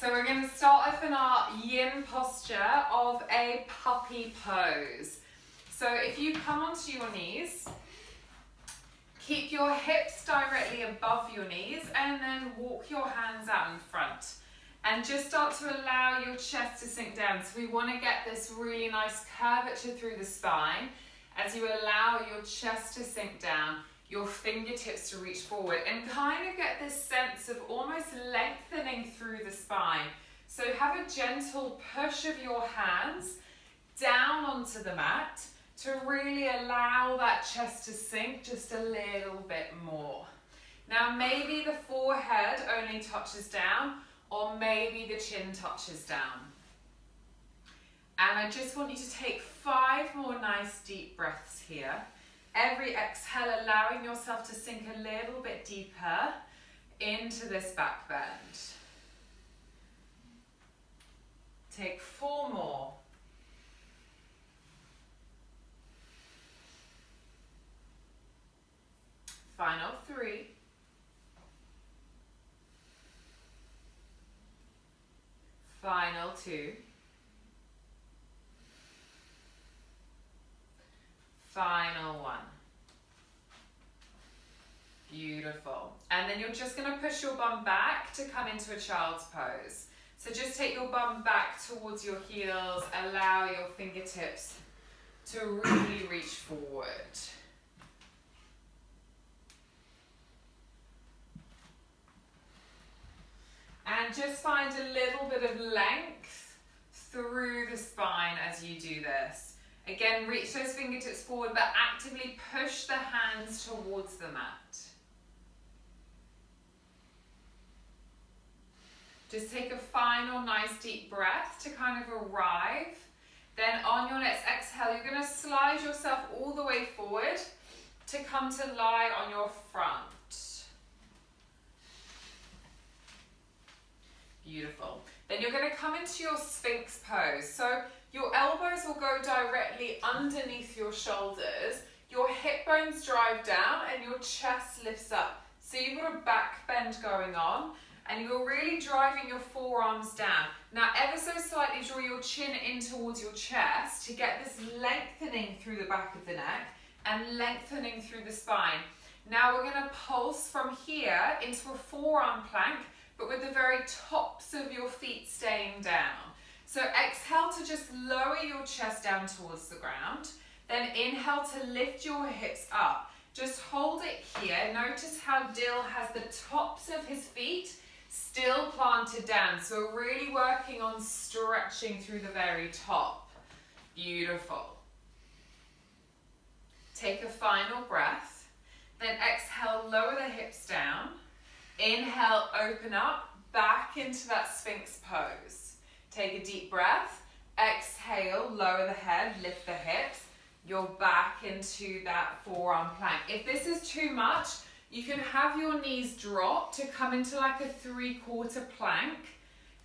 so we're going to start off in our yin posture of a puppy pose. So if you come onto your knees, keep your hips directly above your knees and then walk your hands out in front. And just start to allow your chest to sink down. So we want to get this really nice curvature through the spine as you allow your chest to sink down, your fingertips to reach forward, and kind of get this sense of almost lengthening through the spine. So have a gentle push of your hands down onto the mat to really allow that chest to sink just a little bit more. Now maybe the forehead only touches down, or maybe the chin touches down. And I just want you to take 5 more nice deep breaths here. Every exhale, allowing yourself to sink a little bit deeper into this back bend. Take 4 more. Final 3. Final 2. Final 1. Beautiful. And then you're just going to push your bum back to come into a child's pose. So just take your bum back towards your heels, allow your fingertips to really reach forward. And just find a little bit of length through the spine as you do this. Again, reach those fingertips forward, but actively push the hands towards the mat. Just take a final nice deep breath to kind of arrive. Then on your next exhale, you're going to slide yourself all the way forward to come to lie on your front. Beautiful. Then you're going to come into your Sphinx pose. So your elbows will go directly underneath your shoulders. Your hip bones drive down and your chest lifts up. So you've got a back bend going on and you're really driving your forearms down. Now ever so slightly draw your chin in towards your chest to get this lengthening through the back of the neck and lengthening through the spine. Now we're going to pulse from here into a forearm plank, but with the very tops of your feet staying down. So exhale to just lower your chest down towards the ground. Then inhale to lift your hips up. Just hold it here. Notice how Dill has the tops of his feet still planted down. So we're really working on stretching through the very top. Beautiful. Take a final breath. Then exhale, lower the hips down. Inhale, open up, back into that Sphinx pose. Take a deep breath. Exhale, lower the head, lift the hips. You're back into that forearm plank. If this is too much, you can have your knees drop to come into like a 3/4 plank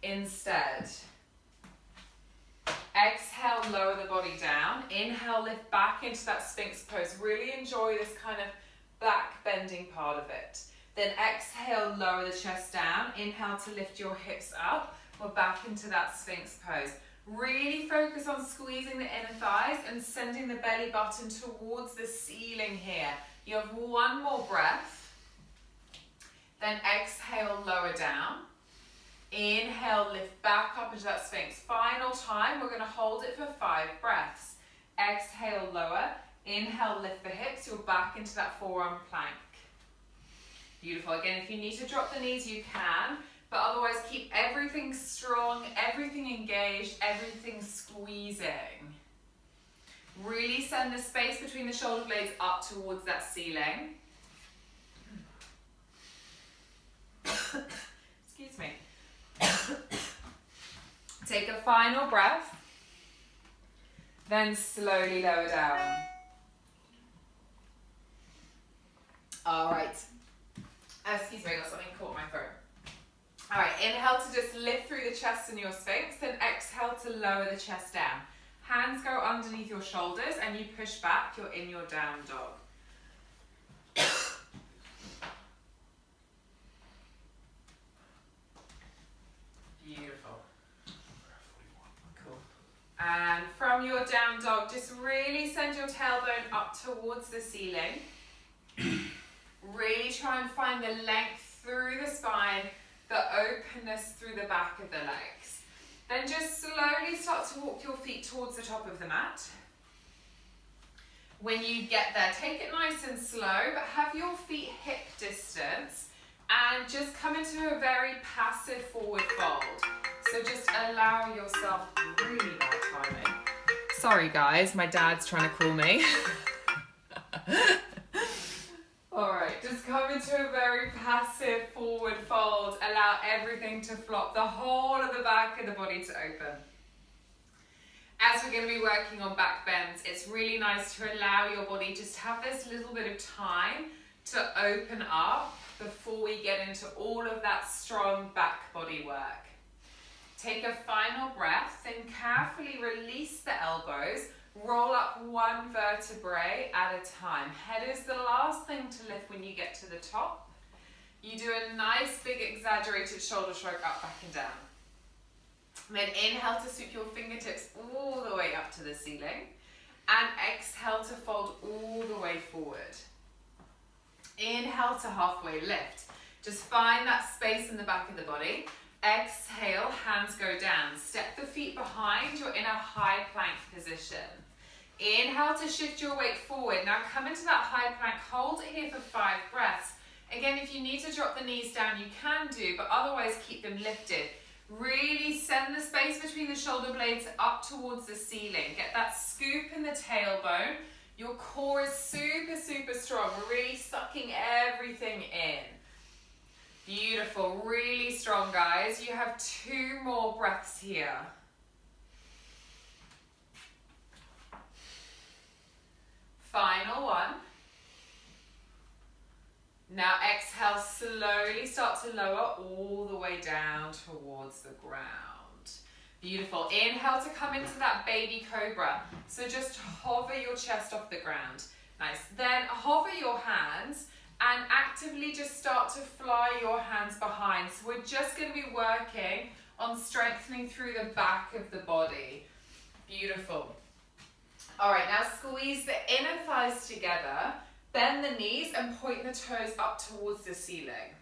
instead. Exhale, lower the body down. Inhale, lift back into that Sphinx pose. Really enjoy this kind of back bending part of it. Then exhale, lower the chest down. Inhale to lift your hips up. We're back into that Sphinx pose. Really focus on squeezing the inner thighs and sending the belly button towards the ceiling here. You have 1 more breath. Then exhale, lower down. Inhale, lift back up into that Sphinx. Final time, we're going to hold it for 5 breaths. Exhale, lower. Inhale, lift the hips. You're back into that forearm plank. Beautiful. Again, if you need to drop the knees, you can. But otherwise, keep everything strong, everything engaged, everything squeezing. Really send the space between the shoulder blades up towards that ceiling. Excuse me. Take a final breath. Then slowly lower down. All right. Excuse me, I got something caught in my throat. All right, inhale to just lift through the chest in your Sphinx, then exhale to lower the chest down. Hands go underneath your shoulders and you push back, you're in your down dog. Beautiful. down dog, just really send your tailbone up towards the ceiling. Really try and find the length through the spine, the openness through the back of the legs. Then just slowly start to walk your feet towards the top of the mat. When you get there, take it nice and slow, but have your feet hip distance and just come into a very passive forward fold. So just allow yourself, really bad timing. Sorry guys, my dad's trying to call me. Alright, just come into a very passive forward fold. Allow everything to flop, the whole of the back of the body to open. As we're going to be working on back bends, it's really nice to allow your body just to have this little bit of time to open up before we get into all of that strong back body work. Take a final breath, then carefully release the elbows, roll up one vertebrae at a time. Head is the last thing to lift when you get to the top. You do a nice big exaggerated shoulder shrug up, back and down. Then inhale to sweep your fingertips all the way up to the ceiling and exhale to fold all the way forward. Inhale to halfway lift. Just find that space in the back of the body. Exhale, hands go down. Step the feet behind, you're in a high plank position. Inhale to shift your weight forward. Now come into that high plank, hold it here for 5 breaths. Again, if you need to drop the knees down, you can do, but otherwise keep them lifted. Really send the space between the shoulder blades up towards the ceiling. Get that scoop in the tailbone. Your core is super, super strong. We're really sucking everything in. Beautiful, really strong, guys. You have 2 more breaths here. Final one. Now exhale, slowly start to lower all the way down towards the ground. Beautiful. Inhale to come into that baby cobra. So just hover your chest off the ground. Nice. Then hover your hands and actively just start to fly your hands behind. So we're just going to be working on strengthening through the back of the body. Beautiful. All right, now squeeze the inner thighs together. Bend the knees and point the toes up towards the ceiling.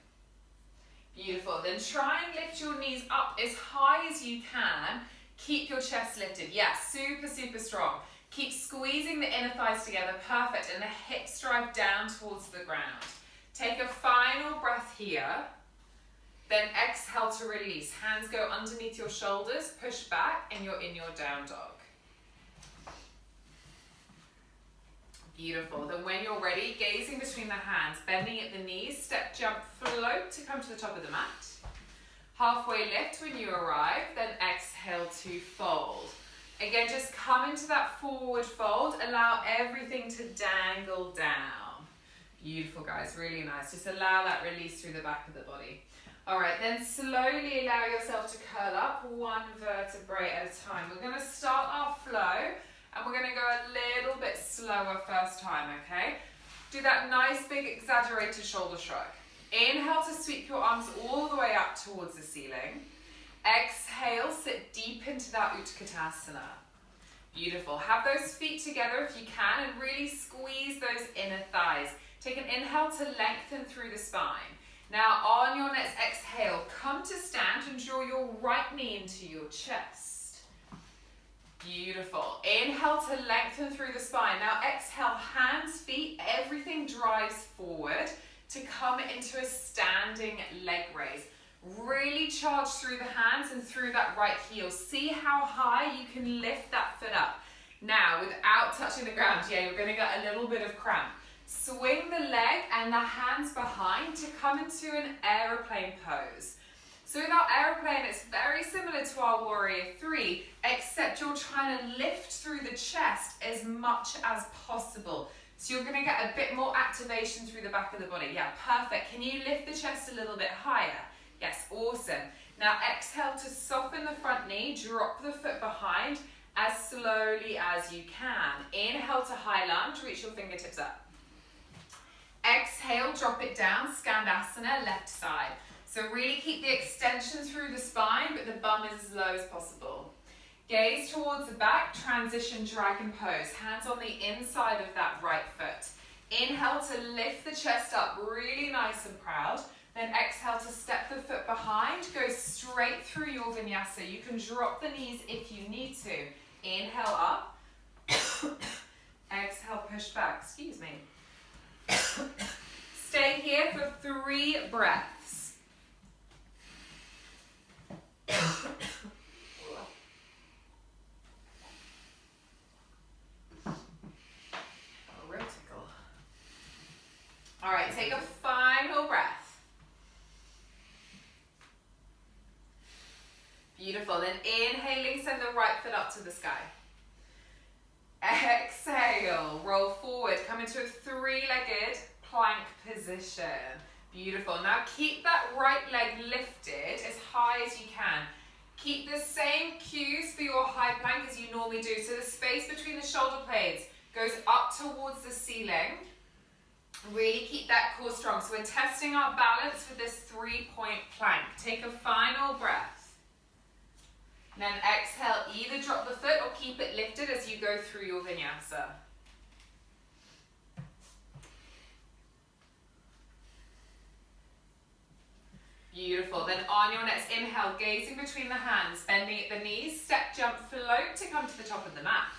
Beautiful. Then try and lift your knees up as high as you can. Keep your chest lifted. Yeah, super, super strong. Keep squeezing the inner thighs together. Perfect. And the hips drive down towards the ground. Take a final breath here. Then exhale to release. Hands go underneath your shoulders. Push back and you're in your down dog. Beautiful. Then when you're ready, gazing between the hands, bending at the knees, step, jump, float to come to the top of the mat. Halfway lift when you arrive, then exhale to fold. Again, just come into that forward fold. Allow everything to dangle down. Beautiful, guys. Really nice. Just allow that release through the back of the body. All right, then slowly allow yourself to curl up one vertebrae at a time. We're going to start our flow. And we're going to go a little bit slower first time, okay? Do that nice big exaggerated shoulder shrug. Inhale to sweep your arms all the way up towards the ceiling. Exhale, sit deep into that Utkatasana. Beautiful. Have those feet together if you can and really squeeze those inner thighs. Take an inhale to lengthen through the spine. Now on your next exhale, come to stand and draw your right knee into your chest. Beautiful. Inhale to lengthen through the spine. Now exhale, hands, feet, everything drives forward to come into a standing leg raise. Really charge through the hands and through that right heel. See how high you can lift that foot up. Now, without touching the ground, yeah, you're going to get a little bit of cramp. Swing the leg and the hands behind to come into an aeroplane pose. So with our aeroplane, it's very similar to our warrior 3, except you're trying to lift through the chest as much as possible. So you're going to get a bit more activation through the back of the body. Yeah, perfect. Can you lift the chest a little bit higher? Yes, awesome. Now exhale to soften the front knee, drop the foot behind as slowly as you can. Inhale to high lunge, reach your fingertips up. Exhale, drop it down, Skandasana, left side. So really keep the extension through the spine, but the bum is as low as possible. Gaze towards the back, transition dragon pose. Hands on the inside of that right foot. Inhale to lift the chest up, really nice and proud. Then exhale to step the foot behind, go straight through your vinyasa. You can drop the knees if you need to. Inhale up. Exhale, push back, excuse me. Stay here for 3 breaths. All right, take a final breath. Beautiful. Then inhaling, send the right foot up to the sky. Exhale, roll forward, come into a 3-legged plank position. Beautiful. Now keep that right leg lifted as high as you can. Keep the same cues for your high plank as you normally do. So the space between the shoulder blades goes up towards the ceiling. Really keep that core strong. So we're testing our balance with this 3-point plank. Take a final breath. And then exhale, either drop the foot or keep it lifted as you go through your vinyasa. Beautiful. Then on your next inhale, gazing between the hands, bending at the knees, step, jump, float to come to the top of the mat.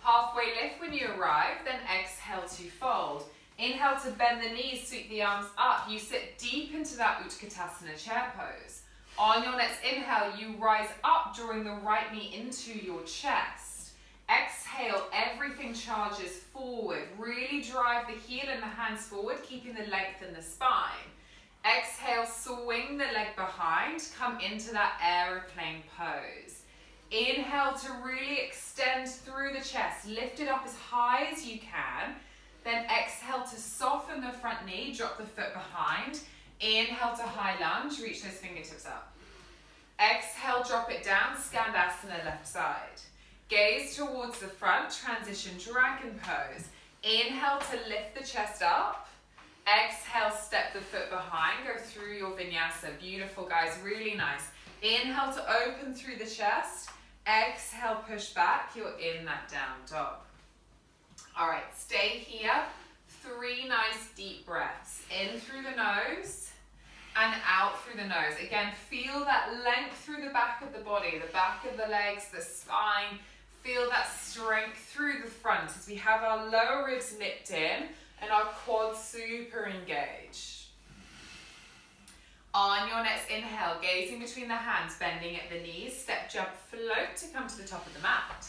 Halfway lift when you arrive, then exhale to fold. Inhale to bend the knees, sweep the arms up. You sit deep into that Utkatasana chair pose. On your next inhale, you rise up, drawing the right knee into your chest. Exhale, everything charges forward. Really drive the heel and the hands forward, keeping the length in the spine. Exhale, swing the leg behind, come into that aeroplane pose. Inhale to really extend through the chest, lift it up as high as you can. Then exhale to soften the front knee, drop the foot behind. Inhale to high lunge, reach those fingertips up. Exhale, drop it down, Skandasana left side. Gaze towards the front, transition dragon pose. Inhale to lift the chest up. Exhale, step the foot behind, go through your vinyasa. Beautiful, guys, really nice. Inhale to open through the chest. Exhale, push back, you're in that down dog. All right, stay here. 3 nice deep breaths. In through the nose and out through the nose. Again, feel that length through the back of the body, the back of the legs, the spine. Feel that strength through the front as we have our lower ribs lipped in and our quads super engaged. On your next inhale, gazing between the hands, bending at the knees, step, jump, float to come to the top of the mat.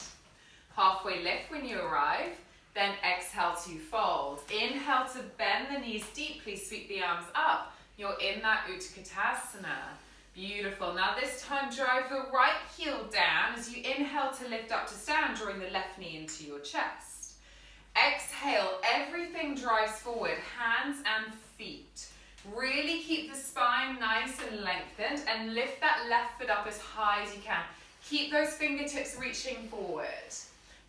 Halfway lift when you arrive. Then exhale to fold. Inhale to bend the knees deeply, sweep the arms up. You're in that Utkatasana. Beautiful. Now this time drive the right heel down as you inhale to lift up to stand, drawing the left knee into your chest. Exhale, everything drives forward, hands and feet. Really keep the spine nice and lengthened and lift that left foot up as high as you can. Keep those fingertips reaching forward.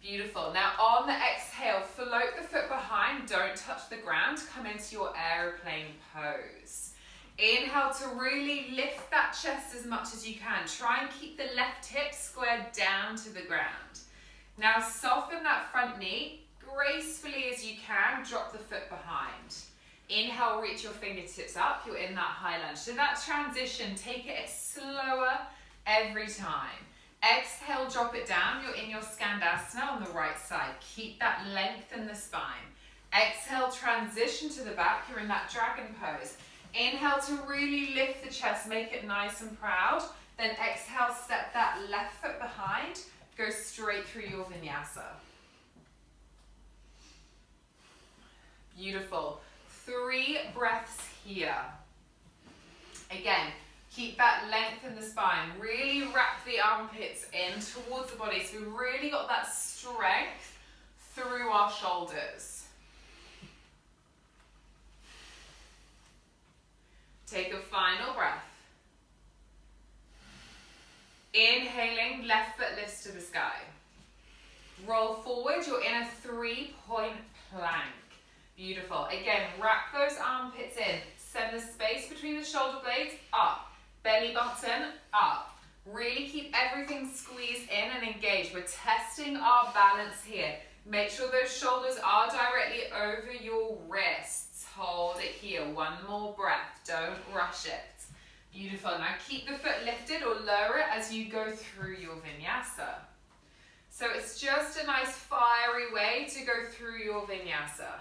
Beautiful. Now on the exhale, float the foot behind, don't touch the ground, come into your aeroplane pose. Inhale to really lift that chest as much as you can. Try and keep the left hip squared down to the ground. Now soften that front knee, gracefully as you can, drop the foot behind. Inhale, reach your fingertips up, you're in that high lunge. So that transition, take it slower every time. Exhale, drop it down, you're in your Skandasana on the right side. Keep that length in the spine. Exhale, transition to the back, you're in that dragon pose. Inhale to really lift the chest, make it nice and proud. Then exhale, step that left foot behind, go straight through your vinyasa. Beautiful. 3 breaths here. Again, keep that length in the spine. Really wrap the armpits in towards the body. So we've really got that strength through our shoulders. Take a final breath. Inhaling, left foot lifts to the sky. Roll forward, you're in a 3-point plank. Beautiful. Again, wrap those armpits in. Send the space between the shoulder blades up. Belly button up. Really keep everything squeezed in and engaged. We're testing our balance here. Make sure those shoulders are directly over your wrists. Hold it here. One more breath. Don't rush it. Beautiful. Now keep the foot lifted or lower it as you go through your vinyasa. So it's just a nice fiery way to go through your vinyasa.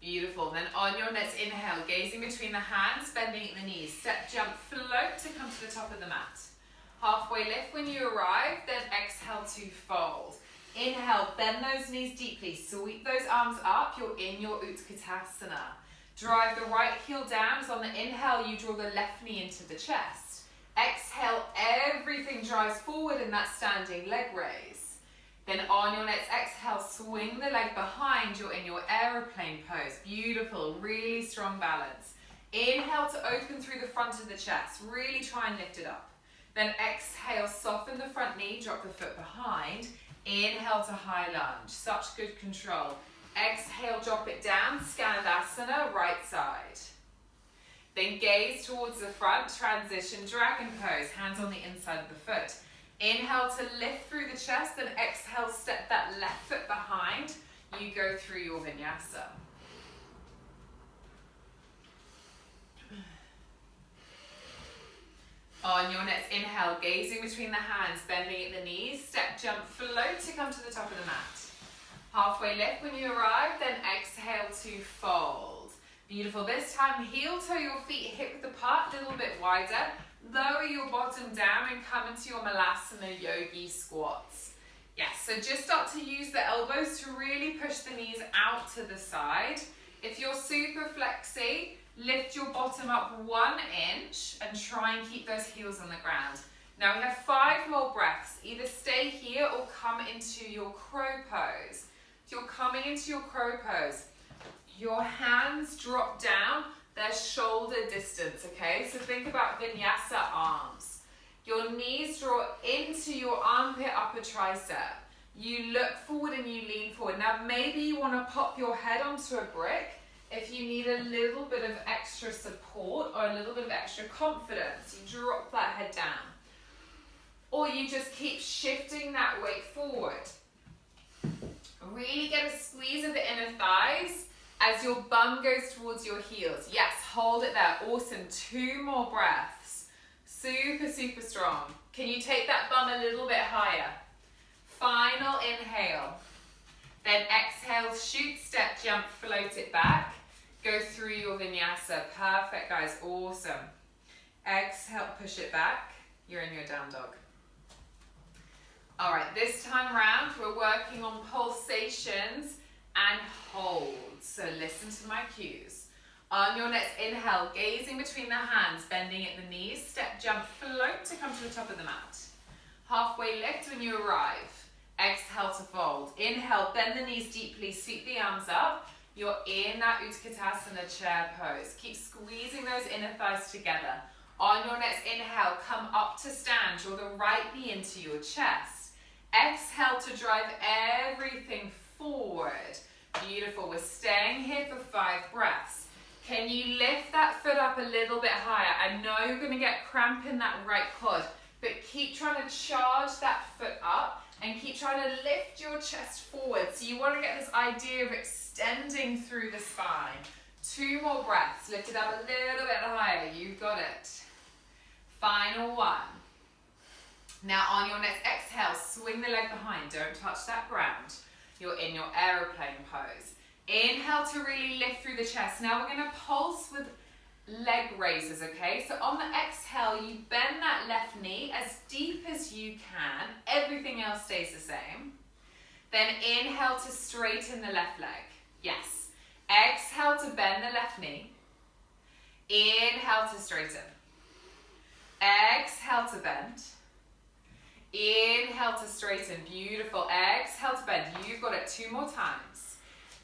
Beautiful. Then on your next inhale, gazing between the hands, bending at the knees. Step, jump, float to come to the top of the mat. Halfway lift when you arrive, then exhale to fold. Inhale, bend those knees deeply. Sweep those arms up. You're in your Utkatasana. Drive the right heel down. So on the inhale, you draw the left knee into the chest. Exhale, everything drives forward in that standing leg raise. Then on your next exhale, swing the leg behind. You're in your aeroplane pose. Beautiful, really strong balance. Inhale to open through the front of the chest. Really try and lift it up. Then exhale, soften the front knee, drop the foot behind. Inhale to high lunge, such good control. Exhale, drop it down, Skandasana, right side. Then gaze towards the front, transition, dragon pose, hands on the inside of the foot. Inhale to lift through the chest, then exhale, step that left foot behind. You go through your vinyasa. On your next inhale, gazing between the hands, bending at the knees, step, jump, float to come to the top of the mat. Halfway lift when you arrive, then exhale to fold. Beautiful. This time, heel toe your feet hip width apart, a little bit wider. Lower your bottom down and come into your Malasana Yogi squats. Yes, so just start to use the elbows to really push the knees out to the side. If you're super flexy, lift your bottom up 1 inch and try and keep those heels on the ground. Now we have 5 more breaths. Either stay here or come into your crow pose. If you're coming into your crow pose, your hands drop down, they're shoulder distance, okay? So think about vinyasa arms. Your knees draw into your armpit, upper tricep. You look forward and you lean forward. Now maybe you want to pop your head onto a brick if you need a little bit of extra support or a little bit of extra confidence. You drop that head down. Or you just keep shifting that weight forward. Really get a squeeze of the inner thighs as your bum goes towards your heels. Yes, hold it there. Awesome. 2 more breaths. Super, super strong. Can you take that bum a little bit higher? Final inhale. Then exhale, shoot, step, jump, float it back. Go through your vinyasa. Perfect, guys. Awesome. Exhale, push it back. You're in your down dog. All right, this time around, we're working on pulsations and holds. So listen to my cues. On your next inhale, gazing between the hands, bending at the knees, step, jump, float to come to the top of the mat. Halfway lift when you arrive. Exhale to fold. Inhale, bend the knees deeply, sweep the arms up. You're in that Utkatasana chair pose. Keep squeezing those inner thighs together. On your next inhale, come up to stand. Draw the right knee into your chest. Exhale to drive everything forward. Beautiful. We're staying here for 5 breaths. Can you lift that foot up a little bit higher? I know you're going to get cramp in that right quad, but keep trying to charge that foot up and keep trying to lift your chest forward. So you want to get this idea of extending through the spine. 2 more breaths. Lift it up a little bit higher. You got it. Final 1. Now on your next exhale, swing the leg behind. Don't touch that ground. You're in your aeroplane pose. Inhale to really lift through the chest. Now we're going to pulse with leg raises, okay? So on the exhale, you bend that left knee as deep as you can. Everything else stays the same. Then inhale to straighten the left leg. Yes. Exhale to bend the left knee. Inhale to straighten. Exhale to bend. Inhale to straighten. Beautiful. Exhale to bend. You've got it 2 more times.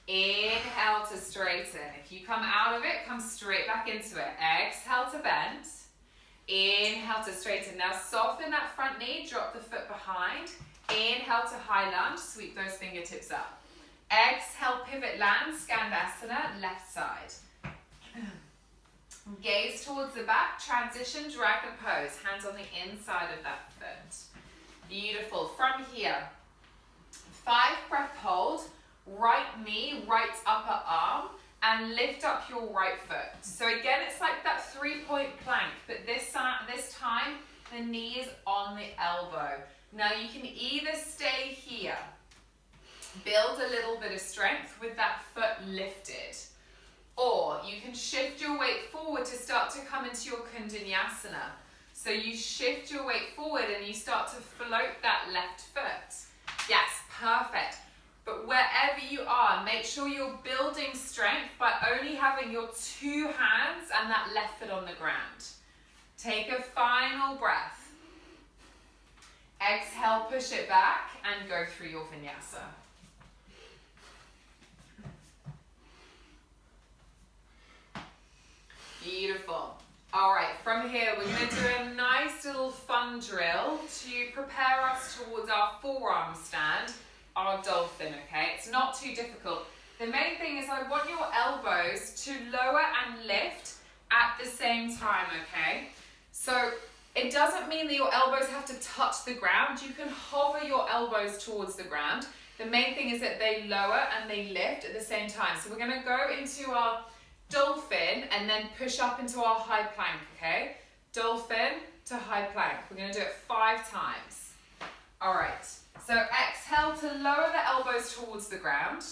Inhale to straighten. If you come out of it, come straight back into it. Exhale to bend. Inhale to straighten. Now soften that front knee. Drop the foot behind. Inhale to high lunge. Sweep those fingertips up. Exhale, pivot land. Skandasana, left side. Gaze towards the back, transition dragon pose. Hands on the inside of that foot. Beautiful. From here, 5 breath hold, right knee, right upper arm, and lift up your right foot. So again, it's like that 3-point plank, but this time, the knee is on the elbow. Now you can either stay here, build a little bit of strength with that foot lifted, or you can shift your weight forward to start to come into your Kundalini. So you shift your weight forward and you start to float that left foot. Yes, perfect. But wherever you are, make sure you're building strength by only having your 2 hands and that left foot on the ground. Take a final breath. Exhale, push it back and go through your vinyasa. Beautiful. All right, from here, we're going to do a nice little fun drill to prepare us towards our forearm stand, our dolphin, okay? It's not too difficult. The main thing is I want your elbows to lower and lift at the same time, okay? So it doesn't mean that your elbows have to touch the ground. You can hover your elbows towards the ground. The main thing is that they lower and they lift at the same time. So we're going to go into our dolphin and then push up into our high plank, okay? Dolphin to high plank. We're going to do it 5 times. All right. So exhale to lower the elbows towards the ground.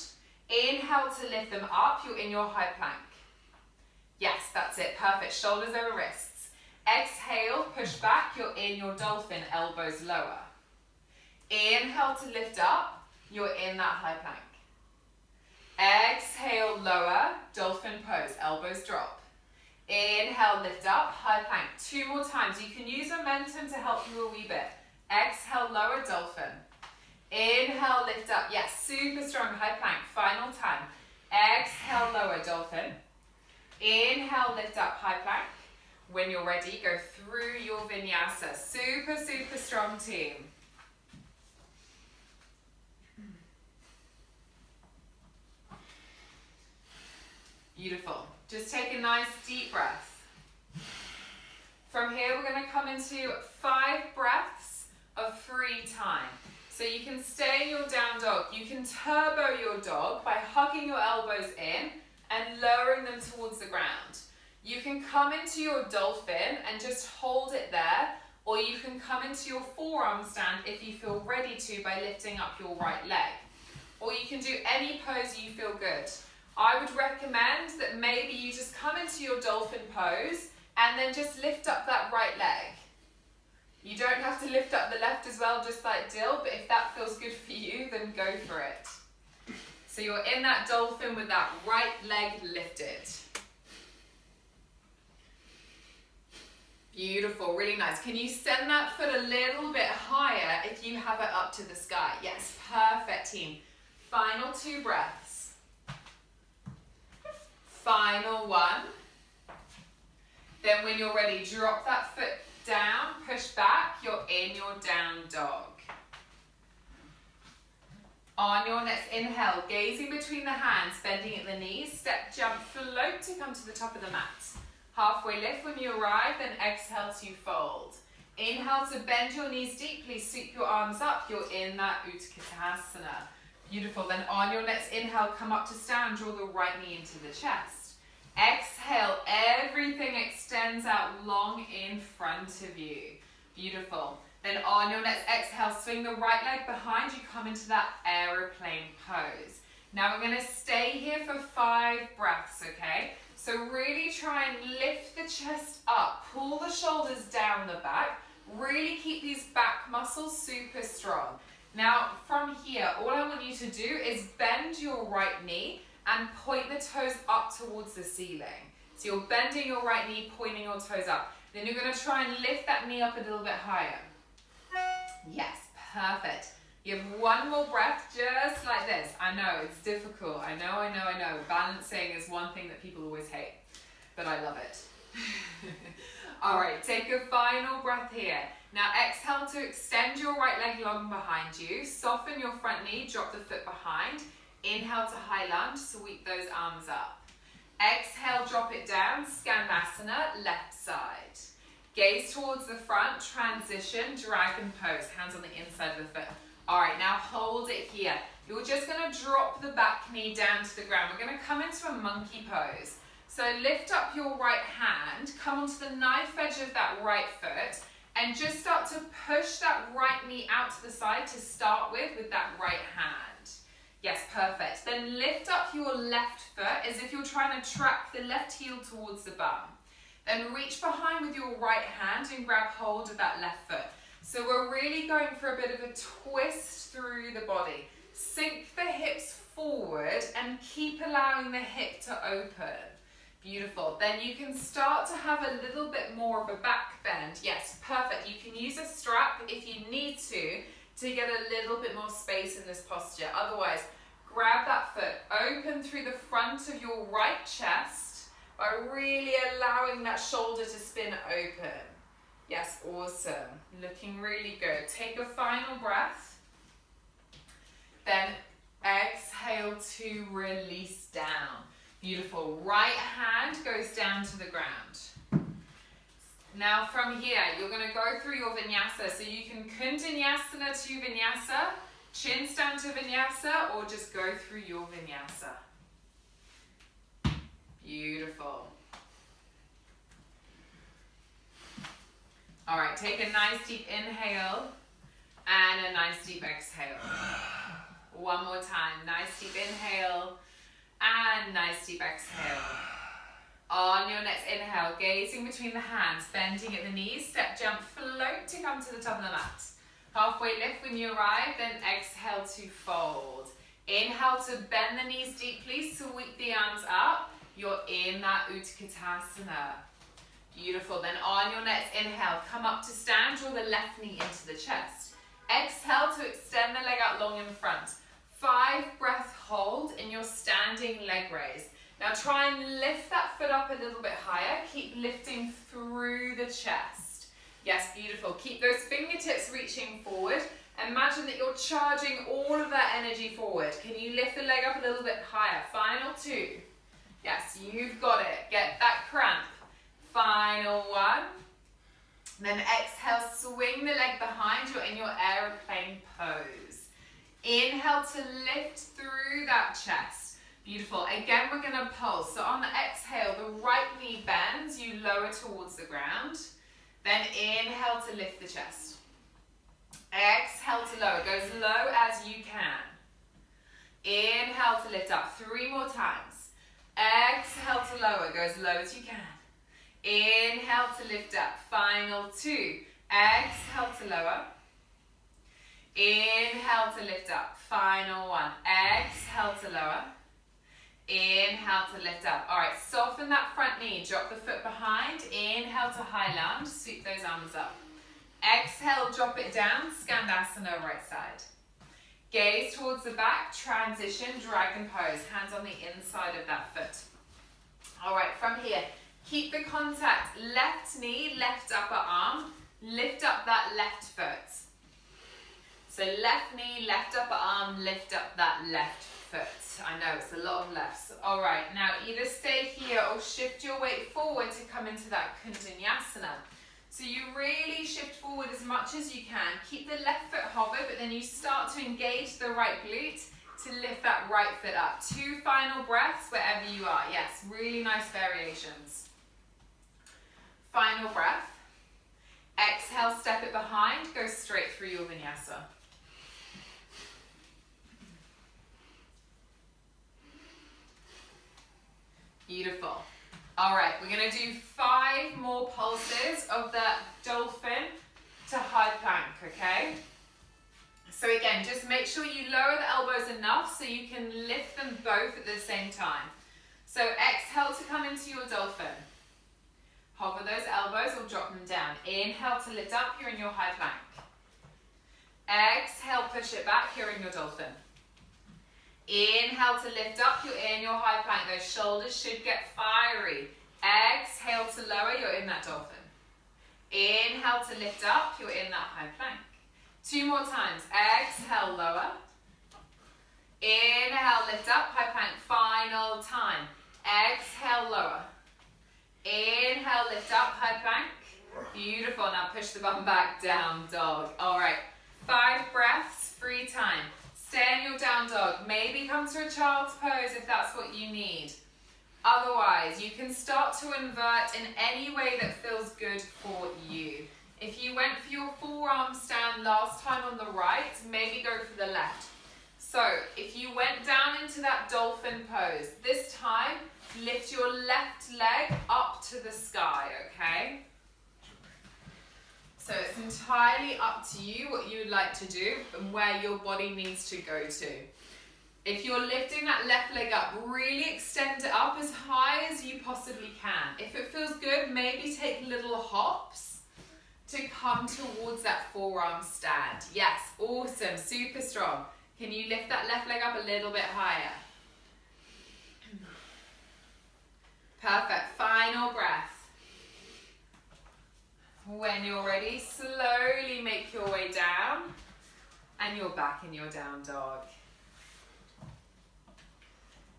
Inhale to lift them up. You're in your high plank. Yes, that's it. Perfect. Shoulders over wrists. Exhale, push back. You're in your dolphin, elbows lower. Inhale to lift up. You're in that high plank. Exhale, lower, dolphin pose, elbows drop. Inhale, lift up, high plank. 2 more times. You can use momentum to help you a wee bit. Exhale, lower, dolphin. Inhale, lift up. Yes, super strong, high plank. Final time. Exhale, lower, dolphin. Inhale, lift up, high plank. When you're ready, go through your vinyasa. Super, super strong team. Beautiful. Just take a nice deep breath. From here, we're going to come into 5 breaths of free time. So you can stay in your down dog. You can turbo your dog by hugging your elbows in and lowering them towards the ground. You can come into your dolphin and just hold it there, or you can come into your forearm stand if you feel ready to by lifting up your right leg. Or you can do any pose you feel good. I would recommend that maybe you just come into your dolphin pose and then just lift up that right leg. You don't have to lift up the left as well, just like Dill, but if that feels good for you, then go for it. So you're in that dolphin with that right leg lifted. Beautiful, really nice. Can you send that foot a little bit higher if you have it up to the sky? Yes, perfect team. Final 2 breaths. Final 1. Then when you're ready, drop that foot down, push back, you're in your down dog. On your next inhale, gazing between the hands, bending at the knees, step, jump, float to come to the top of the mat. Halfway lift when you arrive, then exhale to fold. Inhale to bend your knees deeply, sweep your arms up, you're in that Utkatasana. Beautiful. Then on your next inhale, come up to stand, draw the right knee into the chest. Exhale, everything extends out long in front of you. Beautiful. Then on your next exhale, swing the right leg behind you, come into that aeroplane pose. Now we're going to stay here for 5 breaths, okay? So really try and lift the chest up, pull the shoulders down the back, really keep these back muscles super strong. Now, from here, all I want you to do is bend your right knee and point the toes up towards the ceiling. So you're bending your right knee, pointing your toes up. Then you're going to try and lift that knee up a little bit higher. Yes, perfect. You have 1 more breath, just like this. I know, it's difficult. I know. Balancing is one thing that people always hate, but I love it. All right, take a final breath here. Now exhale to extend your right leg long behind you. Soften your front knee, drop the foot behind. Inhale to high lunge, sweep those arms up. Exhale, drop it down, Skandasana, left side. Gaze towards the front, transition, dragon pose, hands on the inside of the foot. All right, now hold it here. You're just gonna drop the back knee down to the ground. We're gonna come into a monkey pose. So lift up your right hand, come onto the knife edge of that right foot, and just start to push that right knee out to the side to start with that right hand. Yes, perfect. Then lift up your left foot as if you're trying to track the left heel towards the bum. Then reach behind with your right hand and grab hold of that left foot. So we're really going for a bit of a twist through the body. Sink the hips forward and keep allowing the hip to open. Beautiful. Then you can start to have a little bit more of a back bend. Yes, perfect. You can use a strap if you need to get a little bit more space in this posture. Otherwise, grab that foot, open through the front of your right chest by really allowing that shoulder to spin open. Yes, awesome. Looking really good. Take a final breath. Then exhale to release down. Beautiful. Right hand goes down to the ground. Now from here, you're going to go through your vinyasa. So you can kundanyasana to vinyasa, chin stand to vinyasa, or just go through your vinyasa. Beautiful. All right, take a nice deep inhale and a nice deep exhale. One more time. Nice deep inhale and nice deep exhale. On your next inhale, gazing between the hands, bending at the knees, step, jump, float to come to the top of the mat. Halfway lift when you arrive, then exhale to fold. Inhale to bend the knees deeply, sweep the arms up. You're in that Utkatasana. Beautiful. Then on your next inhale, come up to stand, draw the left knee into the chest. Exhale to extend the leg out long in front. 5 breath hold in your standing leg raise. Now try and lift that foot up a little bit higher. Keep lifting through the chest. Yes, beautiful. Keep those fingertips reaching forward. Imagine that you're charging all of that energy forward. Can you lift the leg up a little bit higher? Final 2. Yes, you've got it. Get that cramp. Final 1. Then exhale, swing the leg behind. You're in your aeroplane pose. Inhale to lift through that chest. Beautiful. Again, we're going to pulse. So on the exhale, the right knee bends. You lower towards the ground. Then inhale to lift the chest. Exhale to lower. Go as low as you can. Inhale to lift up. 3 more times. Exhale to lower. Go as low as you can. Inhale to lift up. Final 2. Exhale to lower. Inhale to lift up. Final 1. Exhale to lower. Inhale to lift up. All right, soften that front knee. Drop the foot behind. Inhale to high lunge. Sweep those arms up. Exhale, drop it down. Skandasana, right side. Gaze towards the back. Transition, dragon pose. Hands on the inside of that foot. All right, from here, keep the contact. Left knee, left upper arm. Lift up that left foot. So left knee, left upper arm, lift up that left foot. I know, it's a lot of lefts. All right, now either stay here or shift your weight forward to come into that kundanyasana. So you really shift forward as much as you can. Keep the left foot hover, but then you start to engage the right glute to lift that right foot up. 2 final breaths wherever you are. Yes, really nice variations. Final breath. Exhale, step it behind, go straight through your vinyasa. Beautiful. All right, we're going to do 5 more pulses of the dolphin to high plank, okay? So again, just make sure you lower the elbows enough so you can lift them both at the same time. So exhale to come into your dolphin. Hover those elbows or drop them down. Inhale to lift up, you're in your high plank. Exhale, push it back, you're in your dolphin. Inhale to lift up, you're in your high plank. Those shoulders should get fiery. Exhale to lower, you're in that dolphin. Inhale to lift up, you're in that high plank. 2 more times. Exhale, lower. Inhale, lift up, high plank. Final time. Exhale, lower. Inhale, lift up, high plank. Beautiful, now push the bum back, down dog. All right, 5 breaths, free time. Stay in your down dog. Maybe come to a child's pose if that's what you need. Otherwise, you can start to invert in any way that feels good for you. If you went for your forearm stand last time on the right, maybe go for the left. So if you went down into that dolphin pose, this time, lift your left leg up to the sky, okay? So it's entirely up to you what you would like to do and where your body needs to go to. If you're lifting that left leg up, really extend it up as high as you possibly can. If it feels good, maybe take little hops to come towards that forearm stand. Yes, awesome, super strong. Can you lift that left leg up a little bit higher? Perfect, final breath. When you're ready, slowly make your way down and you're back in your down dog.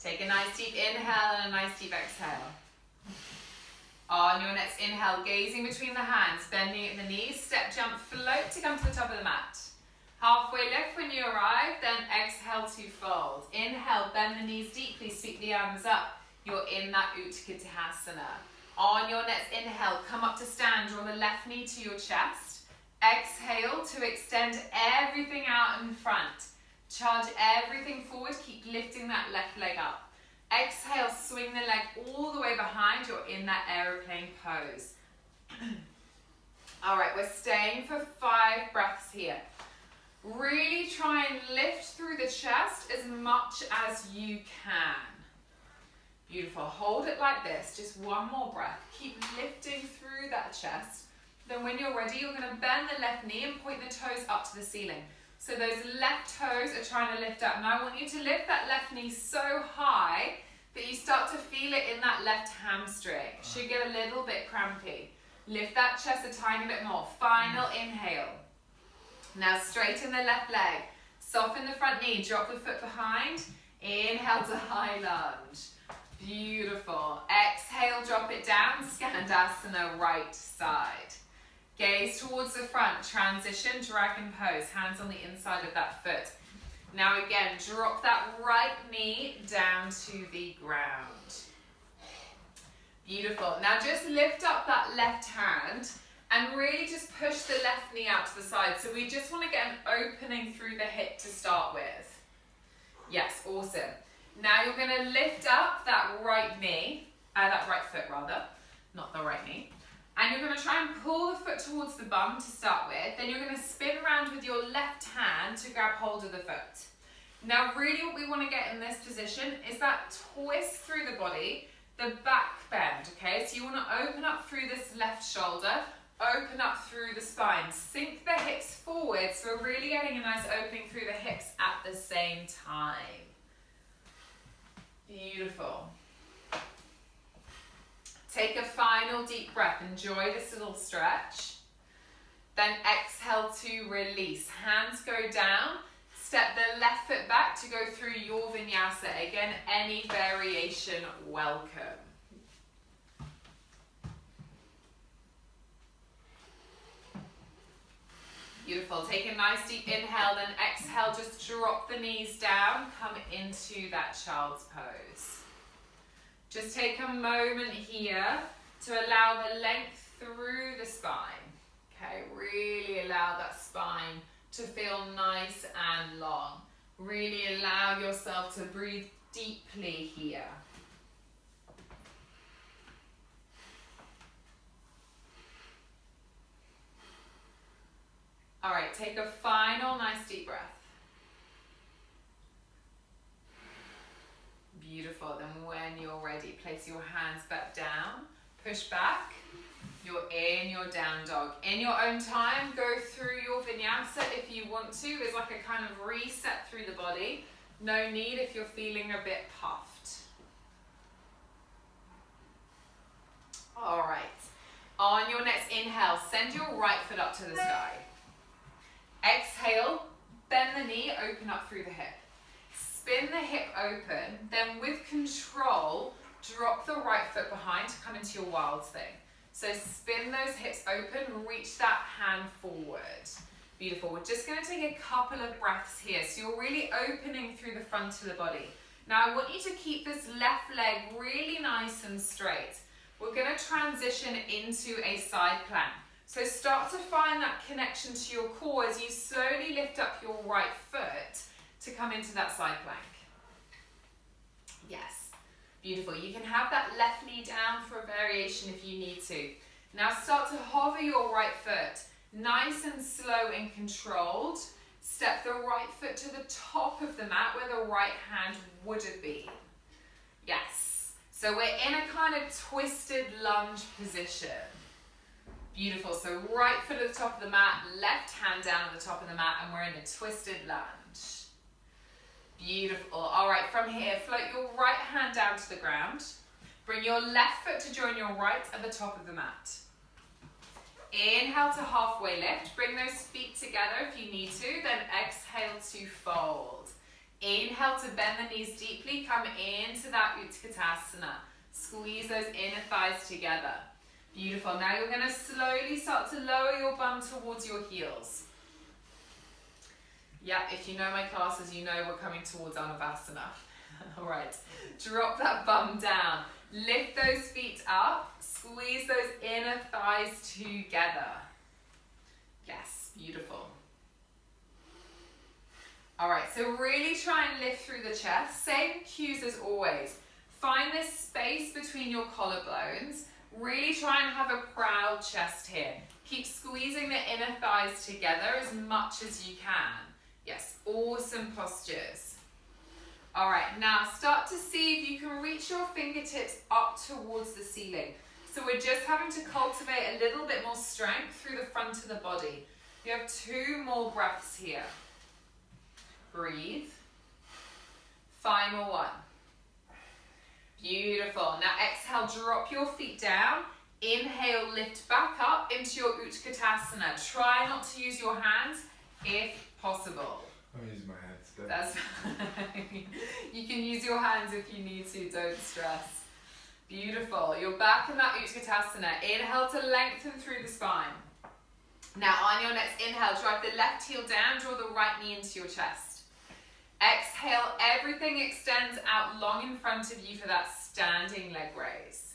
Take a nice deep inhale and a nice deep exhale. On your next inhale, gazing between the hands, bending at the knees, step, jump, float to come to the top of the mat. Halfway lift when you arrive, then exhale to fold. Inhale, bend the knees deeply, sweep the arms up. You're in that Utkatasana. On your next inhale, come up to stand, draw the left knee to your chest. Exhale to extend everything out in front. Charge everything forward, keep lifting that left leg up. Exhale, swing the leg all the way behind, you're in that aeroplane pose. All right, we're staying for 5 breaths here. Really try and lift through the chest as much as you can. Beautiful, hold it like this, just one more breath. Keep lifting through that chest. Then when you're ready, you're gonna bend the left knee and point the toes up to the ceiling. So those left toes are trying to lift up. Now I want you to lift that left knee so high that you start to feel it in that left hamstring. Should get a little bit crampy. Lift that chest a tiny bit more. Final inhale. Now straighten the left leg. Soften the front knee, drop the foot behind. Inhale to high lunge. Beautiful. Exhale, drop it down. Skandasana, right side. Gaze towards the front. Transition, dragon pose. Hands on the inside of that foot. Now again, drop that right knee down to the ground. Beautiful. Now just lift up that left hand and really just push the left knee out to the side. So we just want to get an opening through the hip to start with. Yes, awesome. Now you're going to lift up that right knee, that right foot rather, not the right knee. And you're going to try and pull the foot towards the bum to start with. Then you're going to spin around with your left hand to grab hold of the foot. Now really what we want to get in this position is that twist through the body, the back bend, okay? So you want to open up through this left shoulder, open up through the spine, sink the hips forward, so we're really getting a nice opening through the hips at the same time. Beautiful. Take a final deep breath. Enjoy this little stretch. Then exhale to release. Hands go down. Step the left foot back to go through your vinyasa. Again, any variation, welcome. Beautiful. Take a nice deep inhale, then exhale. Just drop the knees down. Come into that child's pose. Just take a moment here to allow the length through the spine. Okay, really allow that spine to feel nice and long. Really allow yourself to breathe deeply here. All right, take a final nice deep breath. Beautiful, then when you're ready, place your hands back down, push back. You're in your down dog. In your own time, go through your vinyasa if you want to. It's like a kind of reset through the body. No need if you're feeling a bit puffed. All right. On your next inhale, send your right foot up to the sky. Exhale, bend the knee, open up through the hip. Spin the hip open, then with control, drop the right foot behind to come into your wild thing. So spin those hips open, reach that hand forward. Beautiful. We're just going to take a couple of breaths here. So you're really opening through the front of the body. Now I want you to keep this left leg really nice and straight. We're going to transition into a side plank. So start to find that connection to your core as you slowly lift up your right foot to come into that side plank. Yes, beautiful. You can have that left knee down for a variation if you need to. Now start to hover your right foot, nice and slow and controlled. Step the right foot to the top of the mat where the right hand would have been. Yes, so we're in a kind of twisted lunge position. Beautiful, so right foot at the top of the mat, left hand down at the top of the mat, and we're in a twisted lunge. Beautiful. All right, from here, float your right hand down to the ground. Bring your left foot to join your right at the top of the mat. Inhale to halfway lift. Bring those feet together if you need to. Then exhale to fold. Inhale to bend the knees deeply. Come into that Utkatasana. Squeeze those inner thighs together. Beautiful. Now you're going to slowly start to lower your bum towards your heels. Yeah, if you know my classes, you know we're coming towards Anavasana. All right, drop that bum down. Lift those feet up. Squeeze those inner thighs together. Yes, beautiful. All right, so really try and lift through the chest. Same cues as always. Find this space between your collarbones. Really try and have a proud chest here. Keep squeezing the inner thighs together as much as you can. Yes, awesome postures. All right, now start to see if you can reach your fingertips up towards the ceiling. So we're just having to cultivate a little bit more strength through the front of the body. You have 2 more breaths here. Breathe. Final one. Beautiful. Now exhale, drop your feet down. Inhale, lift back up into your Utkatasana. Try not to use your hands if possible. I'm using my hands. That's fine. You can use your hands if you need to, don't stress. Beautiful. You're back in that Utkatasana. Inhale to lengthen through the spine. Now on your next inhale, drive the left heel down, draw the right knee into your chest. Exhale, everything extends out long in front of you for that standing leg raise.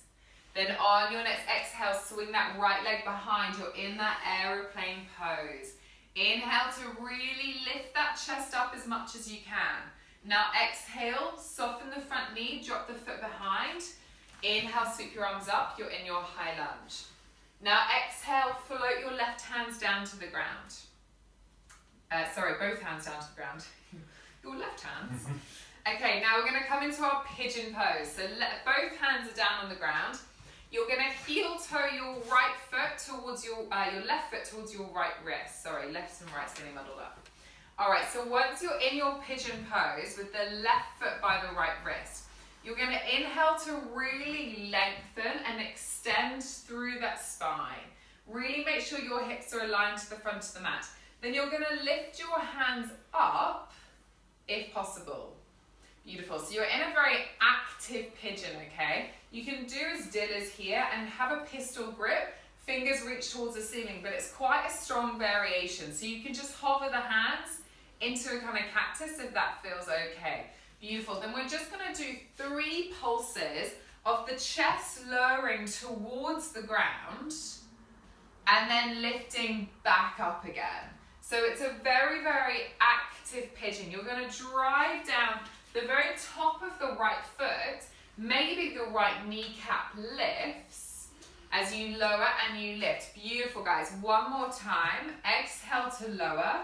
Then on your next exhale, swing that right leg behind. You're in that aeroplane pose. Inhale to really lift that chest up as much as you can. Now exhale, soften the front knee, drop the foot behind. Inhale, sweep your arms up, you're in your high lunge. Now exhale, float your left hands down to the ground. Both hands down to the ground. Your left hands. Okay, now we're going to come into our pigeon pose. So both hands are down on the ground. You're going to heel toe your right foot towards your left foot towards your right wrist. Sorry, left and right's getting muddled up. All right, so once you're in your pigeon pose with the left foot by the right wrist, you're going to inhale to really lengthen and extend through that spine. Really make sure your hips are aligned to the front of the mat. Then you're going to lift your hands up if possible. Beautiful. So you're in a very active pigeon, okay? You can do as Dill is here and have a pistol grip, fingers reach towards the ceiling, but it's quite a strong variation. So you can just hover the hands into a kind of cactus if that feels okay. Beautiful. Then we're just going to do 3 pulses of the chest lowering towards the ground and then lifting back up again. So it's a very, very active pigeon. You're going to drive down the very top of the right foot, maybe the right kneecap lifts as you lower and you lift. Beautiful, guys. One more time. Exhale to lower.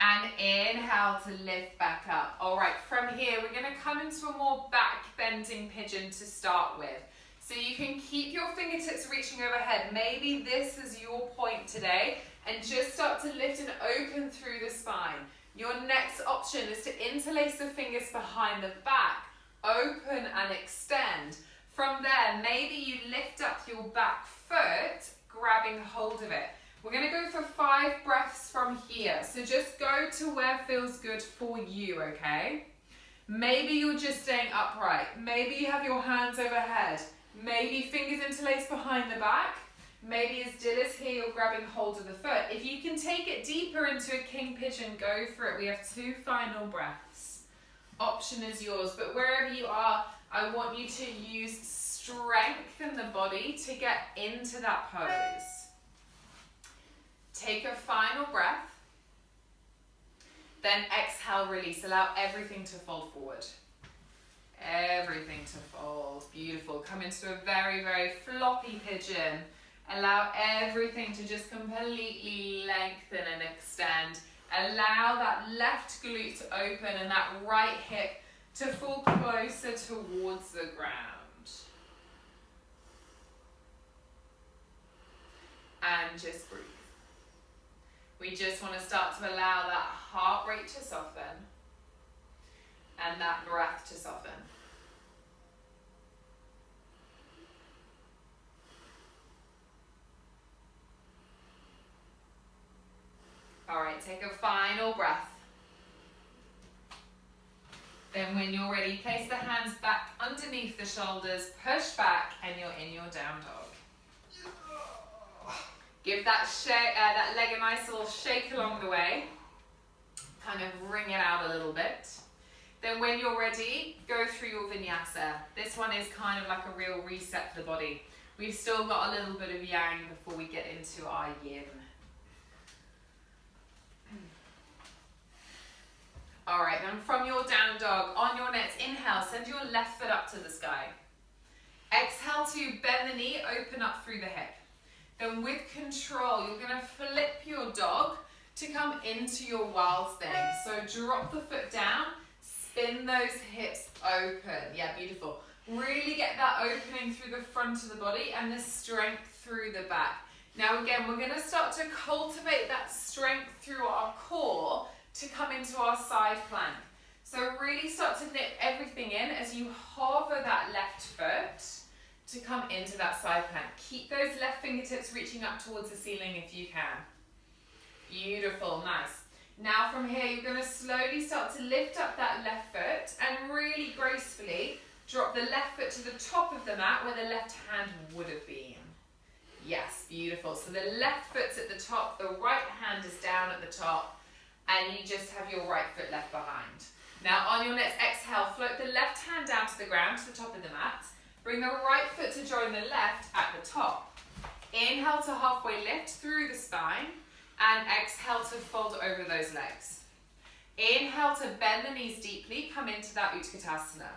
And inhale to lift back up. All right, from here, we're going to come into a more back bending pigeon to start with. So you can keep your fingertips reaching overhead. Maybe this is your point today. And just start to lift and open through the spine. Your next option is to interlace the fingers behind the back. Open and extend. From there, maybe you lift up your back foot, grabbing hold of it. We're going to go for 5 breaths from here. So just go to where feels good for you, okay? Maybe you're just staying upright. Maybe you have your hands overhead. Maybe fingers interlaced behind the back. Maybe as Dilla's here, you're grabbing hold of the foot. If you can take it deeper into a king pigeon, go for it. We have 2 final breaths. Option is yours, but wherever you are, I want you to use strength in the body to get into that pose. Take a final breath. Then exhale, release. Allow everything to fold forward. Everything to fold. Beautiful. Come into a very, very floppy pigeon. Allow everything to just completely lengthen and extend. Allow that left glute to open and that right hip to fall closer towards the ground. And just breathe. We just want to start to allow that heart rate to soften and that breath to soften. All right, take a final breath. Then when you're ready, place the hands back underneath the shoulders, push back, and you're in your down dog. Give that leg a nice little shake along the way. Kind of wring it out a little bit. Then when you're ready, go through your vinyasa. This one is kind of like a real reset for the body. We've still got a little bit of yang before we get into our yin. All right, then from your down dog, on your next inhale, send your left foot up to the sky. Exhale to bend the knee, open up through the hip. Then with control, you're gonna flip your dog to come into your wild thing. So drop the foot down, spin those hips open. Yeah, beautiful. Really get that opening through the front of the body and the strength through the back. Now again, we're gonna start to cultivate that strength through our core to come into our side plank. So really start to knit everything in as you hover that left foot to come into that side plank. Keep those left fingertips reaching up towards the ceiling if you can. Beautiful, nice. Now from here, you're gonna slowly start to lift up that left foot and really gracefully drop the left foot to the top of the mat where the left hand would have been. Yes, beautiful. So the left foot's at the top, the right hand is down at the top, and you just have your right foot left behind. Now on your next exhale, float the left hand down to the ground, to the top of the mat. Bring the right foot to join the left at the top. Inhale to halfway lift through the spine, and exhale to fold over those legs. Inhale to bend the knees deeply, come into that Utkatasana.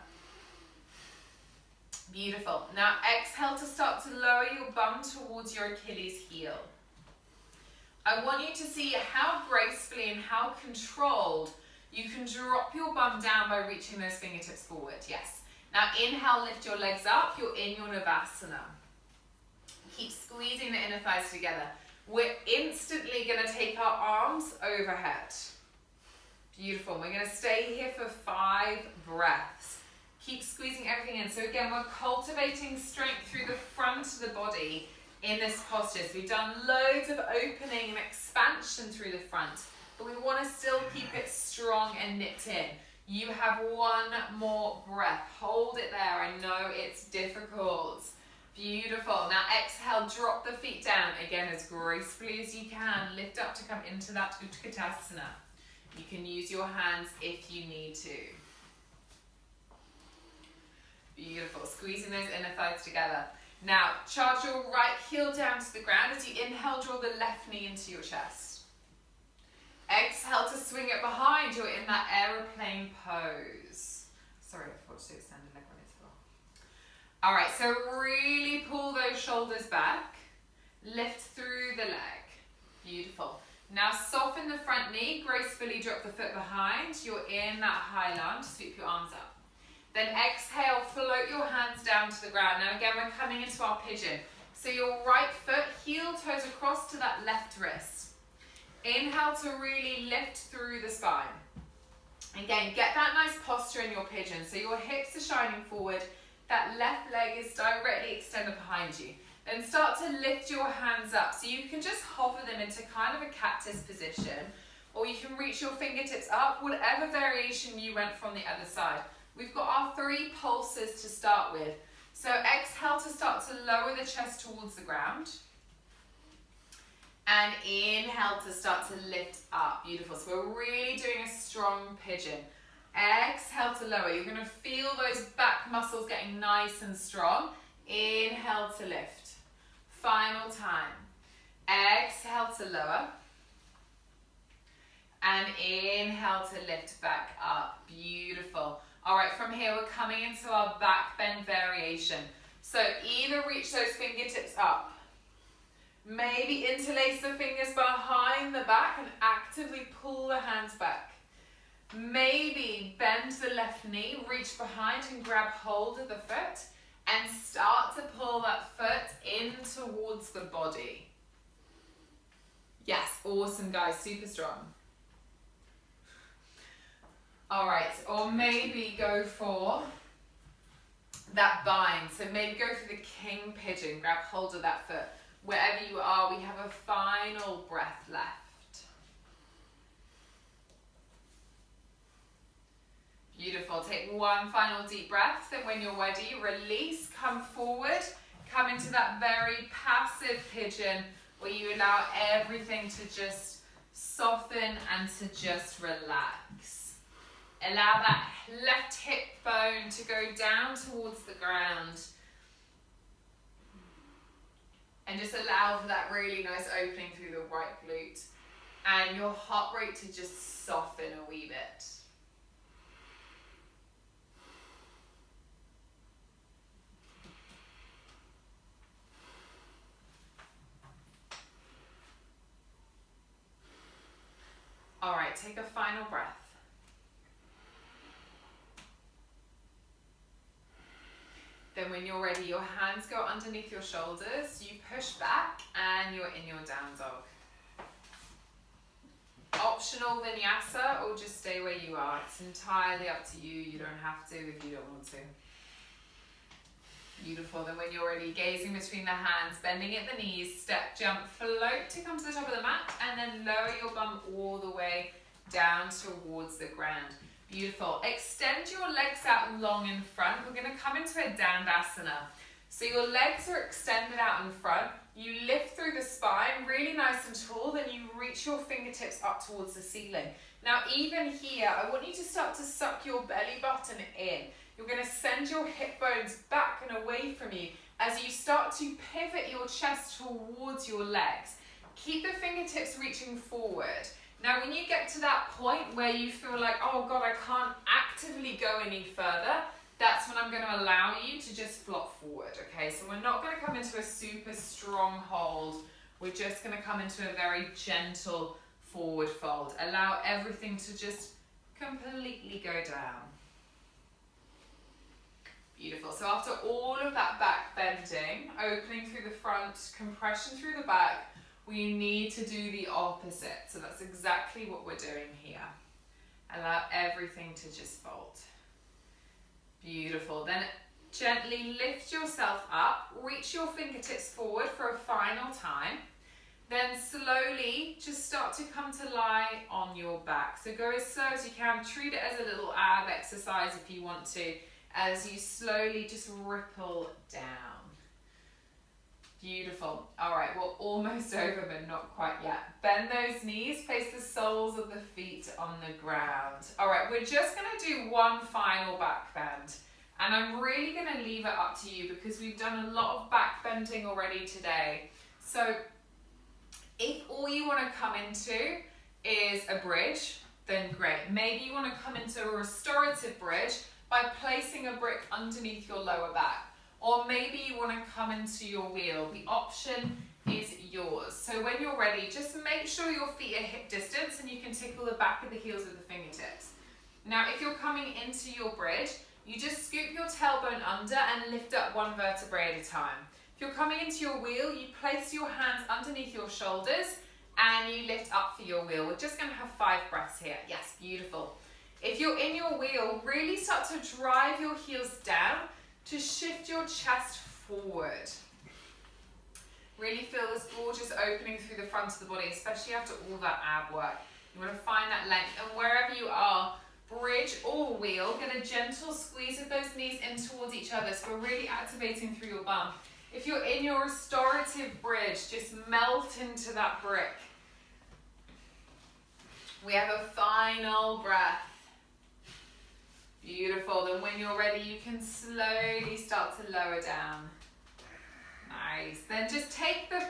Beautiful. Now exhale to start to lower your bum towards your Achilles heel. I want you to see how gracefully and how controlled you can drop your bum down by reaching those fingertips forward. Yes. Now inhale, lift your legs up. You're in your Navasana. Keep squeezing the inner thighs together. We're instantly going to take our arms overhead. Beautiful. We're going to stay here for 5 breaths. Keep squeezing everything in. So again, we're cultivating strength through the front of the body in this posture. So we've done loads of opening and expansion through the front, but we want to still keep it strong and knit in. You have 1 more breath. Hold it there. I know it's difficult. Beautiful. Now exhale, drop the feet down. Again, as gracefully as you can. Lift up to come into that Utkatasana. You can use your hands if you need to. Beautiful. Squeezing those inner thighs together. Now, charge your right heel down to the ground. As you inhale, draw the left knee into your chest. Exhale to swing it behind. You're in that aeroplane pose. Sorry, I forgot to extend the leg when it's full. All right, so really pull those shoulders back. Lift through the leg. Beautiful. Now soften the front knee. Gracefully drop the foot behind. You're in that high lunge. Sweep your arms up. Then exhale, float your hands down to the ground. Now again, we're coming into our pigeon. So your right foot, heel toes across to that left wrist. Inhale to really lift through the spine. Again, get that nice posture in your pigeon. So your hips are shining forward. That left leg is directly extended behind you. Then start to lift your hands up. So you can just hover them into kind of a cactus position. or you can reach your fingertips up, whatever variation you went from the other side. We've got our 3 pulses to start with. So exhale to start to lower the chest towards the ground. And inhale to start to lift up. Beautiful. So we're really doing a strong pigeon. Exhale to lower. You're going to feel those back muscles getting nice and strong. Inhale to lift. Final time. Exhale to lower. And inhale to lift back up. Beautiful. All right, from here we're coming into our back bend variation. So either reach those fingertips up, maybe interlace the fingers behind the back and actively pull the hands back. Maybe bend the left knee, reach behind and grab hold of the foot and start to pull that foot in towards the body. Yes, awesome guys, super strong. All right, or maybe go for that bind. So maybe go for the king pigeon, grab hold of that foot. Wherever you are, we have a final breath left. Beautiful, take one final deep breath, then when you're ready, release, come forward, come into that very passive pigeon where you allow everything to just soften and to just relax. Allow that left hip bone to go down towards the ground. And just allow for that really nice opening through the right glute. And your heart rate to just soften a wee bit. All right, take a final breath. Then when you're ready, your hands go underneath your shoulders, you push back and you're in your down dog. Optional vinyasa or just stay where you are. It's entirely up to you. You don't have to if you don't want to. Beautiful. Then when you're ready, gazing between the hands, bending at the knees, step, jump, float to come to the top of the mat and then lower your bum all the way down towards the ground. Beautiful. Extend your legs out long in front. We're going to come into a Dandasana. So your legs are extended out in front. You lift through the spine, really nice and tall. Then you reach your fingertips up towards the ceiling. Now even here, I want you to start to suck your belly button in. You're going to send your hip bones back and away from you as you start to pivot your chest towards your legs. Keep the fingertips reaching forward. Now when you get to that point where you feel like, oh God, I can't actively go any further, that's when I'm going to allow you to just flop forward, okay? So we're not going to come into a super strong hold. We're just going to come into a very gentle forward fold. Allow everything to just completely go down. Beautiful. So after all of that back bending, opening through the front, compression through the back, we need to do the opposite. So that's exactly what we're doing here. Allow everything to just fold. Beautiful. Then gently lift yourself up, reach your fingertips forward for a final time. Then slowly just start to come to lie on your back. So go as slow as you can. Treat it as a little ab exercise if you want to, as you slowly just ripple down. Beautiful. All right, we're almost over, but not quite yet. Bend those knees, place the soles of the feet on the ground. All right, we're just gonna do one final back bend. And I'm really gonna leave it up to you because we've done a lot of back bending already today. So if all you wanna come into is a bridge, then great. Maybe you wanna come into a restorative bridge by placing a brick underneath your lower back. Or maybe you want to come into your wheel. The option is yours. So when you're ready, just make sure your feet are hip distance and you can tickle the back of the heels with the fingertips. Now, if you're coming into your bridge, you just scoop your tailbone under and lift up one vertebrae at a time. If you're coming into your wheel, you place your hands underneath your shoulders and you lift up for your wheel. We're just going to have 5 breaths here. Yes, beautiful. If you're in your wheel, really start to drive your heels down to shift your chest forward. Really feel this gorgeous opening through the front of the body, especially after all that ab work. You want to find that length, and wherever you are, bridge or wheel, get a gentle squeeze of those knees in towards each other, so we're really activating through your bum. If you're in your restorative bridge, just melt into that brick. We have a final breath. Beautiful. Then when you're ready, you can slowly start to lower down. Nice. Then just take the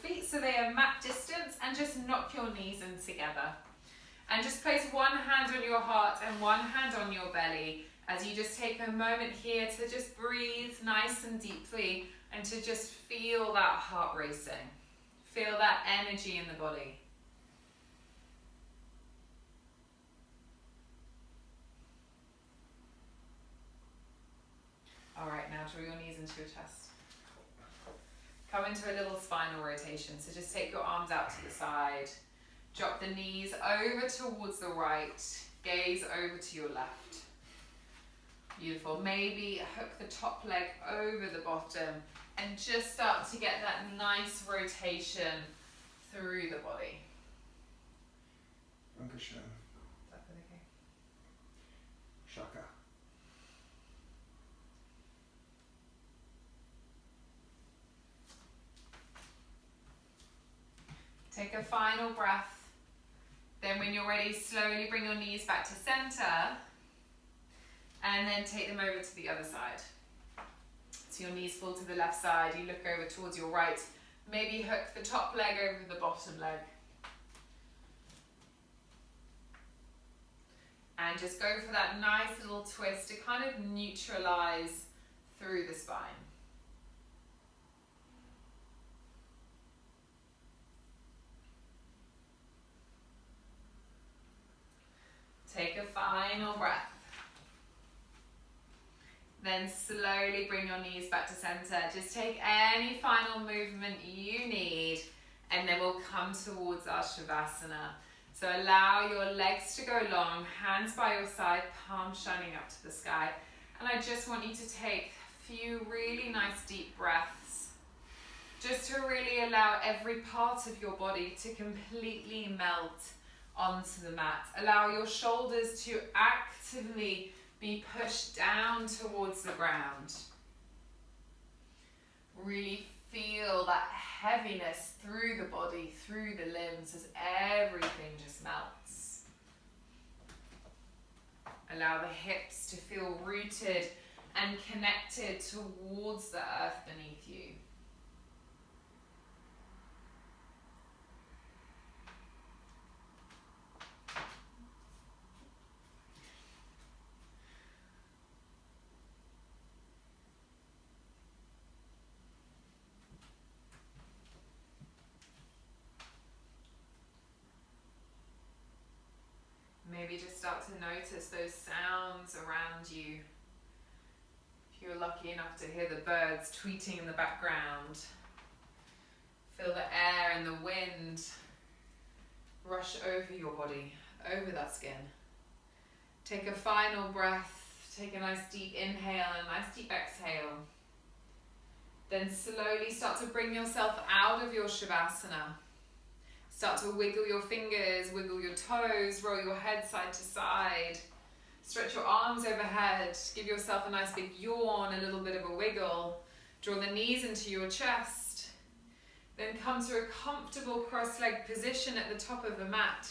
feet so they are mat distance and just knock your knees in together. And just place one hand on your heart and one hand on your belly as you just take a moment here to just breathe nice and deeply and to just feel that heart racing. Feel that energy in the body. All right, now draw your knees into your chest. Come into a little spinal rotation. So just take your arms out to the side. Drop the knees over towards the right. Gaze over to your left. Beautiful. Maybe hook the top leg over the bottom and just start to get that nice rotation through the body. Dankeschön. That's okay. Shaka. Take a final breath. Then when you're ready, slowly bring your knees back to center and then take them over to the other side. So your knees fall to the left side, you look over towards your right. Maybe hook the top leg over the bottom leg. And just go for that nice little twist to kind of neutralize through the spine. Take a final breath. Then slowly bring your knees back to center. Just take any final movement you need and then we'll come towards our Shavasana. So allow your legs to go long, hands by your side, palms shining up to the sky. And I just want you to take a few really nice deep breaths just to really allow every part of your body to completely melt onto the mat. Allow your shoulders to actively be pushed down towards the ground. Really feel that heaviness through the body, through the limbs as everything just melts. Allow the hips to feel rooted and connected towards the earth beneath you. Maybe just start to notice those sounds around you. If you're lucky enough to hear the birds tweeting in the background, feel the air and the wind rush over your body, over that skin. Take a final breath, take a nice deep inhale and a nice deep exhale. Then slowly start to bring yourself out of your Shavasana. Start to wiggle your fingers, wiggle your toes, roll your head side to side. Stretch your arms overhead. Give yourself a nice big yawn, a little bit of a wiggle. Draw the knees into your chest. Then come to a comfortable cross-legged position at the top of the mat,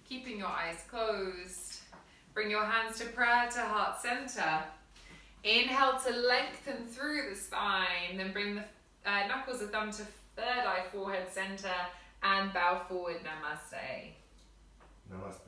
keeping your eyes closed. Bring your hands to prayer to heart center. Inhale to lengthen through the spine. Then bring the knuckles of thumb to third eye, forehead center. And bow forward, namaste. Namaste.